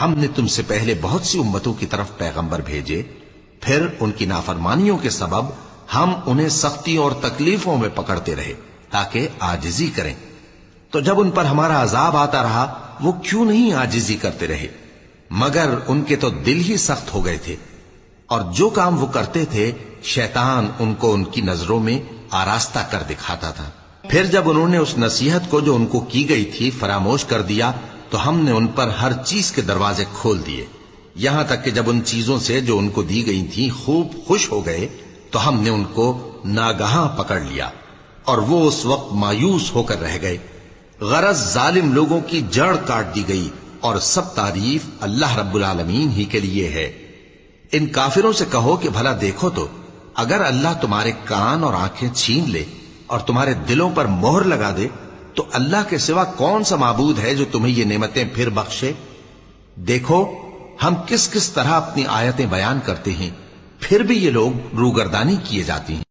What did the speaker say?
ہم نے تم سے پہلے بہت سی امتوں کی طرف پیغمبر بھیجے، پھر ان کی نافرمانیوں کے سبب ہم انہیں سختیوں اور تکلیفوں میں پکڑتے رہے تاکہ عاجزی کریں، تو جب ان پر ہمارا عذاب آتا رہا وہ کیوں نہیں عاجزی کرتے رہے، مگر ان کے تو دل ہی سخت ہو گئے تھے، اور جو کام وہ کرتے تھے شیطان ان کو ان کی نظروں میں آراستہ کر دکھاتا تھا۔ پھر جب انہوں نے اس نصیحت کو جو ان کو کی گئی تھی فراموش کر دیا تو ہم نے ان پر ہر چیز کے دروازے کھول دیے، یہاں تک کہ جب ان چیزوں سے جو ان کو دی گئی تھی خوب خوش ہو گئے تو ہم نے ان کو ناگہاں پکڑ لیا، اور وہ اس وقت مایوس ہو کر رہ گئے۔ غرض ظالم لوگوں کی جڑ کاٹ دی گئی، اور سب تعریف اللہ رب العالمین ہی کے لیے ہے۔ ان کافروں سے کہو کہ بھلا دیکھو تو اگر اللہ تمہارے کان اور آنکھیں چھین لے اور تمہارے دلوں پر مہر لگا دے تو اللہ کے سوا کون سا معبود ہے جو تمہیں یہ نعمتیں پھر بخشے؟ دیکھو ہم کس کس طرح اپنی آیتیں بیان کرتے ہیں، پھر بھی یہ لوگ روگردانی کیے جاتی ہیں۔